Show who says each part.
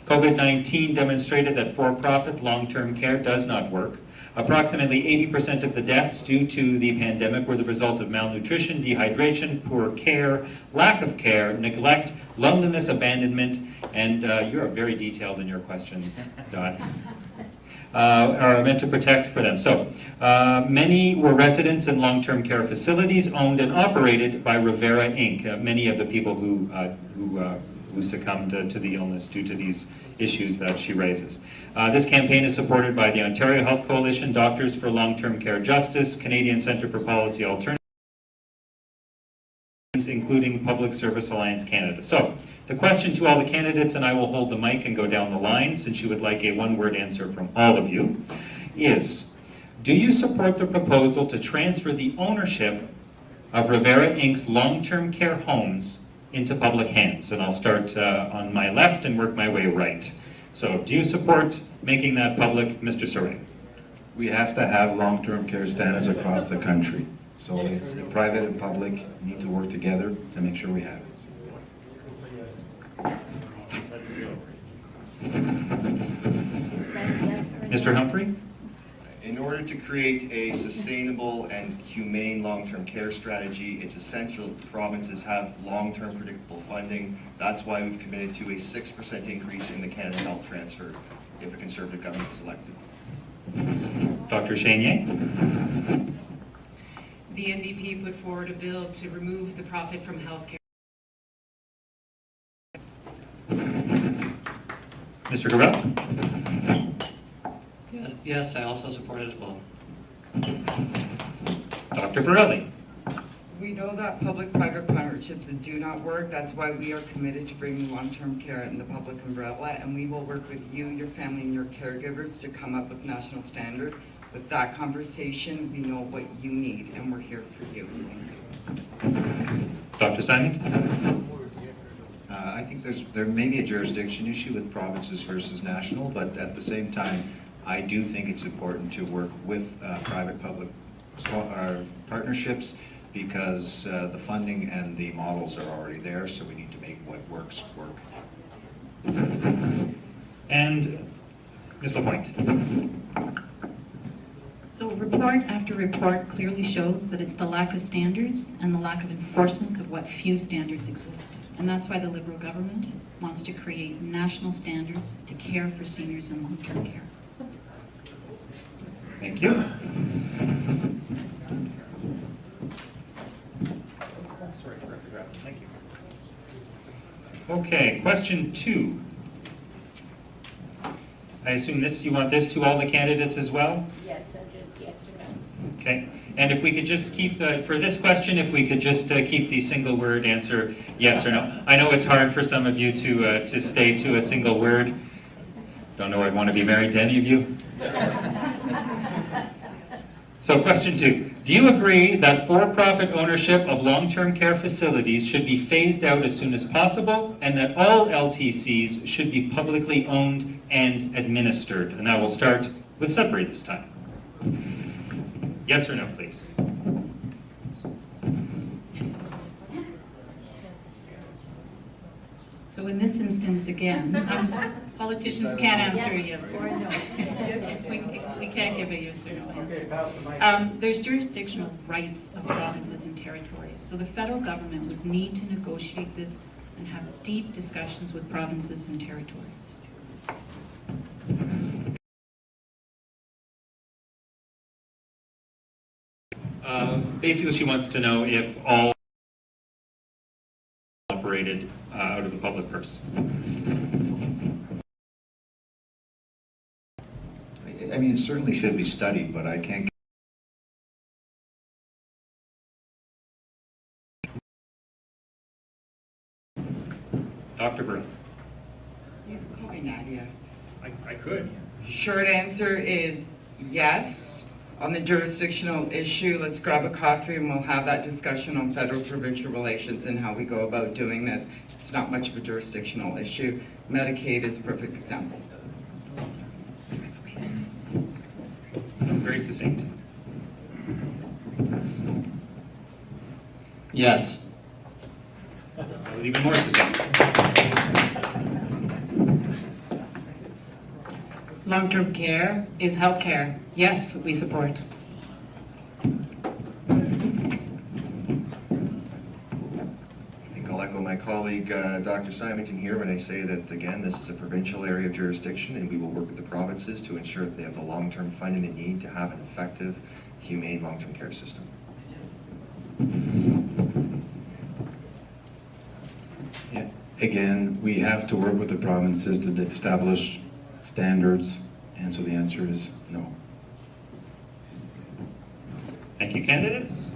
Speaker 1: COVID-19 demonstrated that for-profit long-term care does not work. Approximately 80% of the deaths due to the pandemic were the result of malnutrition, dehydration, poor care, lack of care, neglect, loneliness, abandonment, and you're very detailed in your questions, Dot. Are meant to protect for them. So many were residents in long-term care facilities owned and operated by Revera Inc. Many of the people who succumbed to the illness due to these issues that she raises. This campaign is supported by the Ontario Health Coalition, Doctors for Long-Term Care Justice, Canadian Centre for Policy Alternatives, including Public Service Alliance Canada. So, the question to all the candidates, and I will hold the mic and go down the line since you would like a one-word answer from all of you, is, do you support the proposal to transfer the ownership of Revera Inc.'s long-term care homes into public hands? And I'll start on my left and work my way right. So, do you support making that public, Mr. Saray?
Speaker 2: We have to have long-term care standards across the country. So it's private and public need to work together to make sure we have it.
Speaker 1: Mr. Humphrey?
Speaker 3: In order to create a sustainable and humane long-term care strategy, it's essential that provinces have long-term predictable funding. That's why we've committed to a 6% increase in the Canada Health Transfer if a Conservative government is elected.
Speaker 1: Dr. Chenier?
Speaker 4: The NDP put forward a bill to remove the profit from healthcare.
Speaker 1: Mr. Gravel?
Speaker 5: Yes, I also support it as well.
Speaker 1: Dr. Borelli?
Speaker 6: We know that public-private partnerships do not work. That's why we are committed to bringing long-term care in the public umbrella, and we will work with you, your family, and your caregivers to come up with national standards. With that conversation, we know what you need, and we're here for you.
Speaker 1: Dr. Simon?
Speaker 7: I think there may be a jurisdiction issue with provinces versus national, but at the same time, I do think it's important to work with private-public partnerships because the funding and the models are already there, so we need to make what works work.
Speaker 1: And Ms. Lapointe?
Speaker 8: So report after report clearly shows that it's the lack of standards and the lack of enforcements of what few standards exist. And that's why the Liberal government wants to create national standards to care for seniors in long-term care.
Speaker 1: Thank you. Thank you. Okay, question 2. I assume you want this to all the candidates as well?
Speaker 9: Yes, so just yes or no.
Speaker 1: Okay, and if we could just keep, for this question, if we could just keep the single word answer yes or no. I know it's hard for some of you to stay to a single word. Don't know I'd want to be married to any of you. So question 2, do you agree that for-profit ownership of long-term care facilities should be phased out as soon as possible and that all LTCs should be publicly owned and administered? And I will start with Sudbury this time. Yes or no, please?
Speaker 8: So in this instance, again, politicians can't answer yes or no. We can't give a yes or no answer. There's jurisdictional rights of provinces and territories. So the federal government would need to negotiate this and have deep discussions with provinces and territories.
Speaker 1: Basically, she wants to know if all operated out of the public purse.
Speaker 7: I mean, it certainly should be studied, but I can't.
Speaker 1: Dr. Brown.
Speaker 6: You can call me Nadia.
Speaker 1: I could.
Speaker 6: Short answer is yes. On the jurisdictional issue, let's grab a coffee and we'll have that discussion on federal-provincial relations and how we go about doing this. It's not much of a jurisdictional issue. Medicaid is a perfect example.
Speaker 1: Very succinct.
Speaker 5: Yes.
Speaker 1: That was even more succinct.
Speaker 8: Long-term care is health care. Yes, we support.
Speaker 3: I think I'll echo my colleague, Dr. Simonton here when I say that, again, this is a provincial area of jurisdiction, and we will work with the provinces to ensure that they have the long-term funding they need to have an effective, humane long-term care system.
Speaker 2: Yeah. Again, we have to work with the provinces to establish standards, and so the answer is no.
Speaker 1: Thank you, candidates.